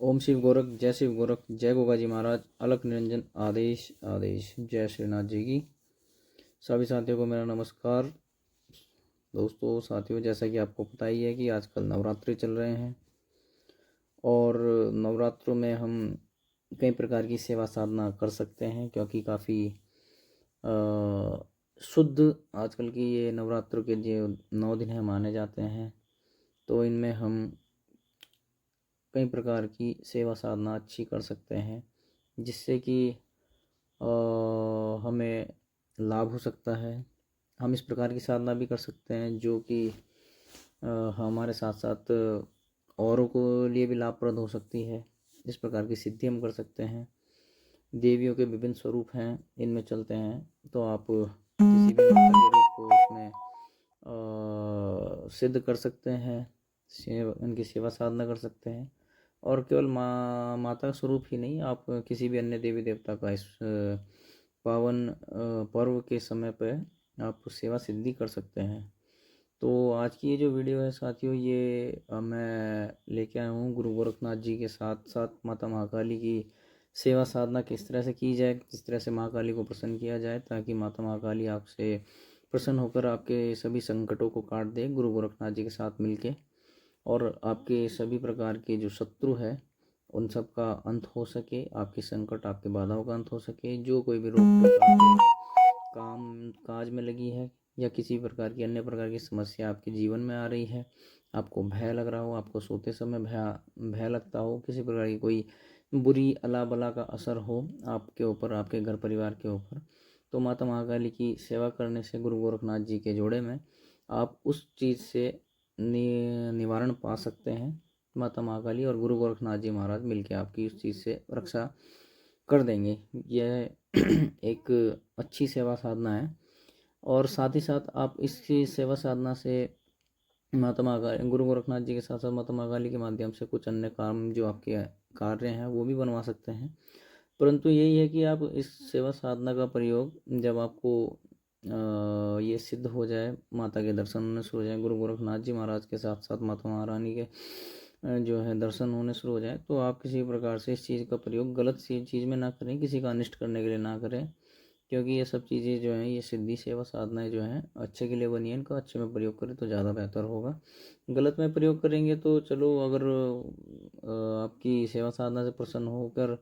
ओम शिव गोरख, जय शिव गोरख, जय गोगा जी महाराज, अलख निरंजन, आदेश आदेश, जय श्रीनाथ जी की। सभी साथियों को मेरा नमस्कार। दोस्तों साथियों, जैसा कि आपको पता ही है कि आजकल नवरात्रि चल रहे हैं और नवरात्रों में हम कई प्रकार की सेवा साधना कर सकते हैं, क्योंकि काफ़ी शुद्ध आजकल की ये नवरात्रों के जो 9 दिन हैं माने जाते हैं। तो इनमें हम कई प्रकार की सेवा साधना अच्छी कर सकते हैं, जिससे कि हमें लाभ हो सकता है। हम इस प्रकार की साधना भी कर सकते हैं जो कि हमारे साथ साथ औरों को लिए भी लाभप्रद हो सकती है। इस प्रकार की सिद्धि हम कर सकते हैं। देवियों के विभिन्न स्वरूप हैं, इनमें चलते हैं तो आप किसी भी माता के रूप को उसमें सिद्ध कर सकते हैं, उनकी सेवा साधना कर सकते हैं। और केवल माता स्वरूप ही नहीं, आप किसी भी अन्य देवी देवता का इस पावन पर्व के समय पर आप सेवा सिद्धि कर सकते हैं। तो आज की ये जो वीडियो है साथियों, ये मैं लेके आया हूँ गुरु गोरखनाथ जी के साथ साथ माता महाकाली की सेवा साधना किस तरह से की जाए, किस तरह से महाकाली को प्रसन्न किया जाए, ताकि माता महाकाली आपसे प्रसन्न होकर आपके सभी संकटों को काट दे गुरु गोरखनाथ जी के साथ मिलके, और आपके सभी प्रकार के जो शत्रु है उन सब का अंत हो सके, आपके संकट आपके बाधाओं का अंत हो सके। जो कोई भी रोक टोक आपके काम काज में लगी है या किसी प्रकार की अन्य प्रकार की समस्या आपके जीवन में आ रही है, आपको भय लग रहा हो, आपको सोते समय भय लगता हो, किसी प्रकार की कोई बुरी अला बला का असर हो आपके ऊपर, आपके घर परिवार के ऊपर, तो माता महाकाली की सेवा करने से गुरु गोरखनाथ जी के जोड़े में आप उस चीज़ से निवारण पा सकते हैं। माता महाकाली और गुरु गोरखनाथ जी महाराज मिलके आपकी उस चीज़ से रक्षा कर देंगे। यह एक अच्छी सेवा साधना है। और साथ ही साथ आप इसकी सेवा साधना से माता महाकाली, गुरु गोरखनाथ जी के साथ साथ माता महाकाली के माध्यम से कुछ अन्य काम जो आपके कार्य हैं वो भी बनवा सकते हैं। परंतु यही है कि आप इस सेवा साधना का प्रयोग जब आपको ये सिद्ध हो जाए, माता के दर्शन होने शुरू हो जाए, गुरु गोरखनाथ जी महाराज के साथ साथ माता महारानी के जो है दर्शन होने शुरू हो जाए, तो आप किसी प्रकार से इस चीज़ का प्रयोग गलत चीज़ में ना करें, किसी का अनिष्ट करने के लिए ना करें, क्योंकि ये सब चीज़ें जो हैं, ये सिद्धि सेवा साधनाएं जो हैं अच्छे के लिए बनी है। इनका अच्छे में प्रयोग करें तो ज़्यादा बेहतर होगा। गलत में प्रयोग करेंगे तो चलो, अगर आपकी सेवा साधना से प्रसन्न होकर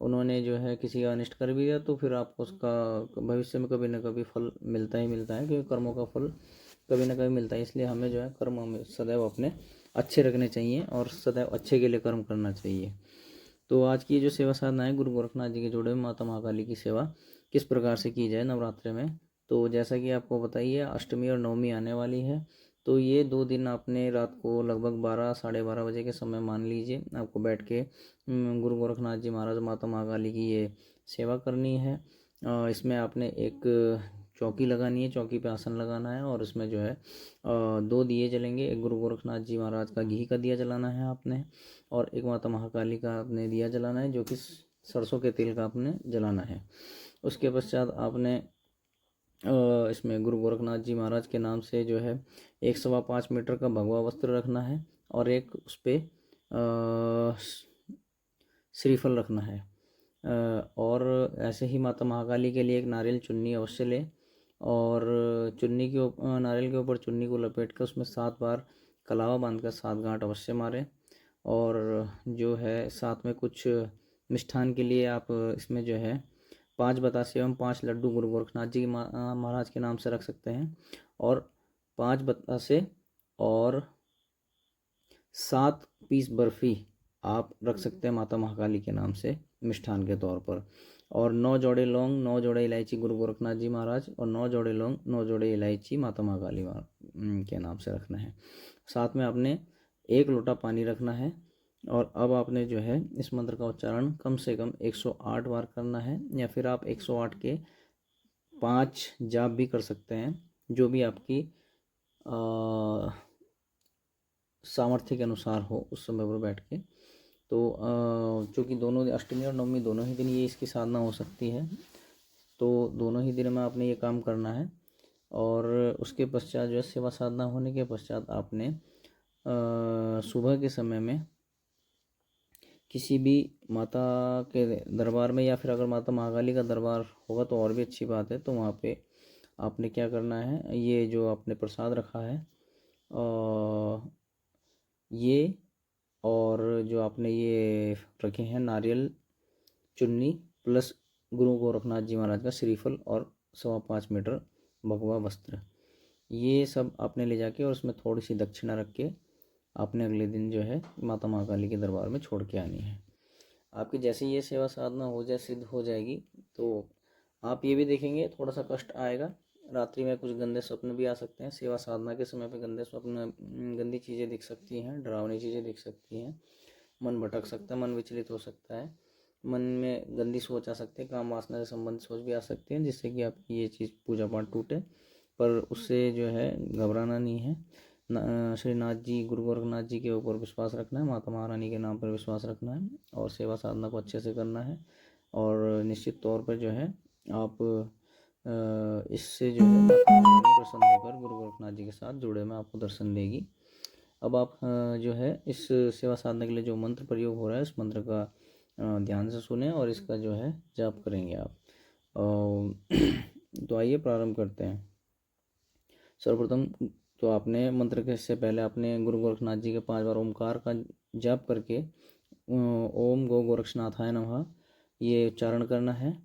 उन्होंने जो है किसी का अनिष्ट कर भी दिया, तो फिर आपको उसका भविष्य में कभी ना कभी फल मिलता ही मिलता है, क्योंकि कर्मों का फल कभी ना कभी मिलता है। इसलिए हमें जो है कर्म हमें सदैव अपने अच्छे रखने चाहिए और सदैव अच्छे के लिए कर्म करना चाहिए। तो आज की जो सेवा साधना है, गुरु गोरखनाथ जी के जोड़े में माता महाकाली की सेवा किस प्रकार से की जाए नवरात्रि में, तो जैसा कि आपको बताइए, अष्टमी और नवमी आने वाली है। तो ये 2 दिन आपने रात को लगभग 12 साढ़े 12 बजे के समय मान लीजिए, आपको बैठ के गुरु गोरखनाथ जी महाराज माता महाकाली की ये सेवा करनी है। इसमें आपने एक चौकी लगानी है, चौकी पे आसन लगाना है, और उसमें जो है 2 दिए जलेंगे। एक गुरु गोरखनाथ जी महाराज का घी का दिया जलाना है आपने, और एक माता महाकाली का आपने दिया जलाना है, जो कि सरसों के तेल का आपने जलाना है। उसके पश्चात आपने इसमें गुरु गोरखनाथ जी महाराज के नाम से जो है 1.25 मीटर का भगवा वस्त्र रखना है, और एक उस पर श्रीफल रखना है। और ऐसे ही माता महाकाली के लिए एक नारियल चुन्नी अवश्य ले, और चुन्नी के नारियल के ऊपर चुन्नी को लपेट कर उसमें 7 बार कलावा बांधकर 7 गांठ अवश्य मारें। और जो है साथ में कुछ मिष्ठान के लिए आप इसमें जो है 5 बतासे एवं 5 लड्डू गुरु गोरखनाथ जी महाराज के नाम से रख सकते हैं, और 5 बतासे और 7 पीस बर्फ़ी आप रख सकते हैं माता महाकाली के नाम से मिष्ठान के तौर पर। और 9 जोड़े लौंग, 9 जोड़े इलायची गुरु गोरखनाथ जी महाराज, और 9 जोड़े लौंग, 9 जोड़े इलायची माता महाकाली के नाम से रखना है। साथ में आपने 1 लोटा पानी रखना है। और अब आपने जो है इस मंत्र का उच्चारण कम से कम 108 बार करना है, या फिर आप 108 के 5 जाप भी कर सकते हैं, जो भी आपकी सामर्थ्य के अनुसार हो उस समय पर बैठ के। तो चूँकि दोनों अष्टमी और नवमी दोनों ही दिन ये इसकी साधना हो सकती है, तो दोनों ही दिन में आपने ये काम करना है। और उसके पश्चात जो है सेवा साधना होने के पश्चात आपने सुबह के समय में किसी भी माता के दरबार में, या फिर अगर माता महाकाली का दरबार होगा तो और भी अच्छी बात है, तो वहाँ पे आपने क्या करना है, ये जो आपने प्रसाद रखा है ये, और जो आपने ये रखे हैं नारियल चुन्नी प्लस गुरु गोरखनाथ जी महाराज का श्रीफल और 5.25 मीटर भगवा वस्त्र, ये सब आपने ले जाके और उसमें थोड़ी सी दक्षिणा रख के आपने अगले दिन जो है माता महाकाली के दरबार में छोड़ के आनी है। आपकी जैसे ये सेवा साधना हो जाए, सिद्ध हो जाएगी, तो आप ये भी देखेंगे थोड़ा सा कष्ट आएगा, रात्रि में कुछ गंदे स्वप्न भी आ सकते हैं। सेवा साधना के समय पे गंदे स्वप्न, गंदी चीज़ें दिख सकती हैं, डरावनी चीज़ें दिख सकती हैं, मन भटक सकता है, मन विचलित हो सकता है, मन में गंदी सोच आ सकती है, काम वासना से संबंधित सोच भी आ सकती है, जिससे कि आपकी ये चीज़ पूजा पाठ टूटे। पर उससे जो है घबराना नहीं है। श्रीनाथ जी, गुरु गोरखनाथ जी के ऊपर विश्वास रखना है, माता महारानी के नाम पर विश्वास रखना है और सेवा साधना को अच्छे से करना है। और निश्चित तौर पर जो है आप इससे जो है माता महारानी प्रसन्न होकर गुरु गोरखनाथ जी के साथ जुड़े में आपको दर्शन देगी। अब आप जो है इस सेवा साधना के लिए जो मंत्र प्रयोग हो रहा है, इस मंत्र का ध्यान से सुने और इसका जो है जाप करेंगे आप। तो आइए प्रारंभ करते हैं। सर्वप्रथम तो आपने मंत्र के से पहले आपने गुरु गोरखनाथ जी के 5 बार ओमकार का जाप करके ओम गो गोरक्षनाथाय नमः ये उच्चारण करना है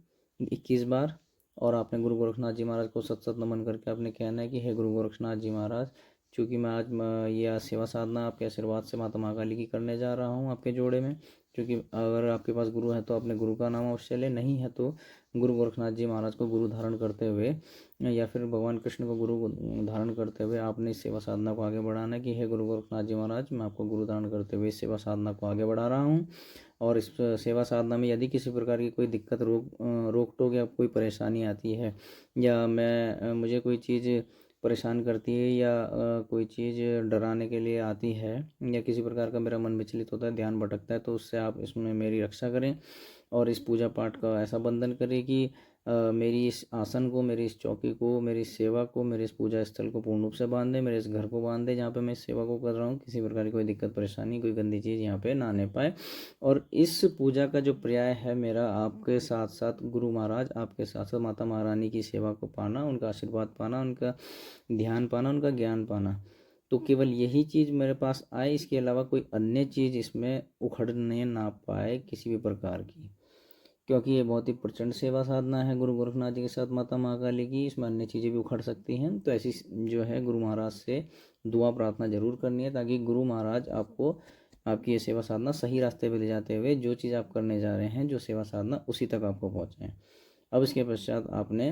21 बार। और आपने गुरु गोरखनाथ जी महाराज को सत नमन करके आपने कहना है कि हे गुरु गोरखनाथ जी महाराज, चूँकि मैं आज ये सेवा साधना आपके आशीर्वाद से माता महाकाली की करने जा रहा हूँ आपके जोड़े में, क्योंकि अगर आपके पास गुरु है तो अपने गुरु का नाम अवश्य ले, नहीं है तो गुरु गोरखनाथ जी महाराज को गुरु धारण करते हुए या फिर भगवान कृष्ण को गुरु धारण करते हुए आपने इस सेवा साधना को आगे बढ़ाना है कि हे गुरु गोरखनाथ जी महाराज, मैं आपको गुरु धारण करते हुए इस सेवा साधना को आगे बढ़ा रहा हूँ। और इस सेवा साधना में यदि किसी प्रकार की कोई दिक्कत, रोक टोक या कोई परेशानी आती है, या मुझे कोई चीज़ परेशान करती है, या कोई चीज़ डराने के लिए आती है, या किसी प्रकार का मेरा मन विचलित होता है, ध्यान भटकता है, तो उससे आप इसमें मेरी रक्षा करें और इस पूजा पाठ का ऐसा बंधन करें कि मेरी इस आसन को, मेरी इस चौकी को, मेरी इस सेवा को, मेरे इस पूजा स्थल को पूर्ण रूप से बांध दे, मेरे इस घर को बांध दे जहाँ पे मैं इस सेवा को कर रहा हूँ। किसी प्रकार की कोई दिक्कत परेशानी, कोई गंदी चीज़ यहाँ पे ना आने पाए। और इस पूजा का जो पर्याय है मेरा, आपके साथ साथ गुरु महाराज, आपके साथ साथ माता महारानी की सेवा को पाना, उनका आशीर्वाद पाना, उनका ध्यान पाना, उनका ज्ञान पाना, तो केवल यही चीज़ मेरे पास आए, इसके अलावा कोई अन्य चीज़ इसमें उखड़ने ना पाए किसी भी प्रकार की, क्योंकि ये बहुत ही प्रचंड सेवा साधना है गुरु गोरखनाथ जी के साथ माता महाकाली की। इसमें अन्य चीज़ें भी उखड़ सकती हैं, तो ऐसी जो है गुरु महाराज से दुआ प्रार्थना जरूर करनी है, ताकि गुरु महाराज आपको आपकी ये सेवा साधना सही रास्ते पे ले जाते हुए जो चीज़ आप करने जा रहे हैं, जो सेवा साधना, उसी तक आपको पहुँचाएँ। अब इसके पश्चात आपने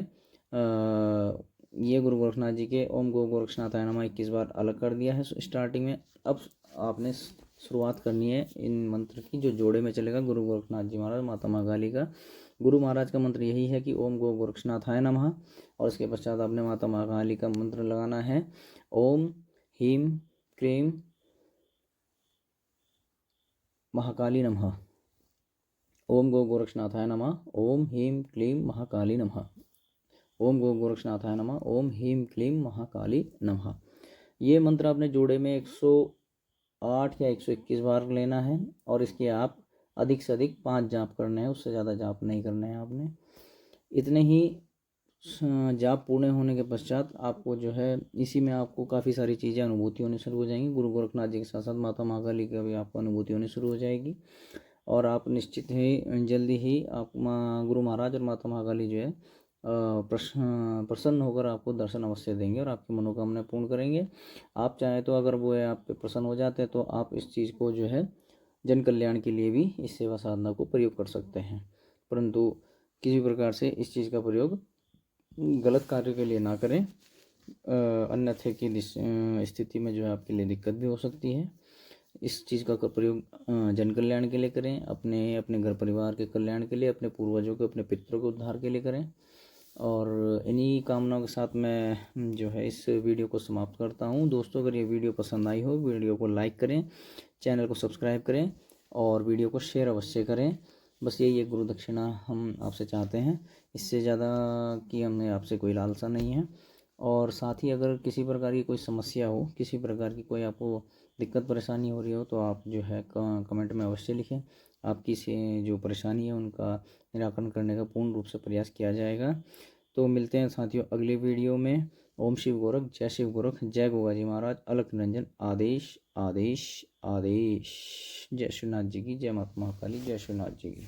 ये गुरु गोरखनाथ जी के ओम गो गोरक्षनाथाय नमः 21 बार अलग कर दिया है स्टार्टिंग में। अब आपने शुरुआत करनी है इन मंत्र की, जो जोड़े में चलेगा गुरु गोरखनाथ जी महाराज, माता महाकाली का। गुरु महाराज का मंत्र यही है कि ओम गो गोरक्षनाथाय नमः, और इसके पश्चात आपने माता महाकाली का मंत्र लगाना है ओम ह्रीं क्लीं महाकाली नमः। ओम गो गोरक्षनाथाय नमः, ओम ह्रीं क्लीं महाकाली नमः, ओम गो गोरक्षनाथाय नमः, ओम ह्रीं क्लीं महाकाली नमः। ये मंत्र आपने जोड़े में 108 या 121 बार लेना है, और इसके आप अधिक से अधिक 5 जाप करने हैं, उससे ज़्यादा जाप नहीं करने हैं आपने। इतने ही जाप पूर्ण होने के पश्चात आपको जो है इसी में आपको काफ़ी सारी चीज़ें अनुभूति होनी शुरू हो जाएंगी। गुरु गोरखनाथ जी के साथ साथ माता महाकाली की भी आपको अनुभूति होनी शुरू हो जाएगी, और आप निश्चित ही जल्दी ही आप गुरु महाराज और माता महाकाली जो है प्रसन्न होकर आपको दर्शन अवश्य देंगे और आपकी मनोकामना पूर्ण करेंगे। आप चाहें तो अगर वो आप पे प्रसन्न हो जाते हैं तो आप इस चीज़ को जो है जन कल्याण के लिए भी इस सेवा साधना को प्रयोग कर सकते हैं, परंतु किसी प्रकार से इस चीज़ का प्रयोग गलत कार्य के लिए ना करें, अन्यथा की स्थिति में जो है आपके लिए दिक्कत भी हो सकती है। इस चीज़ का प्रयोग जन कल्याण के लिए करें, अपने घर परिवार के कल्याण के लिए, अपने पूर्वजों के, अपने पितरों के उद्धार के लिए करें। और इन्हीं कामनाओं के साथ मैं जो है इस वीडियो को समाप्त करता हूँ। दोस्तों, अगर ये वीडियो पसंद आई हो, वीडियो को लाइक करें, चैनल को सब्सक्राइब करें और वीडियो को शेयर अवश्य करें। बस यही एक गुरु दक्षिणा हम आपसे चाहते हैं, इससे ज़्यादा कि हमें आपसे कोई लालसा नहीं है। और साथ ही अगर किसी प्रकार की कोई समस्या हो, किसी प्रकार की कोई आपको दिक्कत परेशानी हो रही हो तो आप जो है कमेंट में अवश्य लिखें। आपकी से जो परेशानी है उनका निराकरण करने का पूर्ण रूप से प्रयास किया जाएगा। तो मिलते हैं साथियों अगले वीडियो में। ओम शिव गोरख, जय शिव गोरख, जय गोगा जी महाराज, अलख निरंजन, आदेश आदेश आदेश। जय शिवनाथ जी की, जय माता महाकाली, जय शिवनाथ जी की।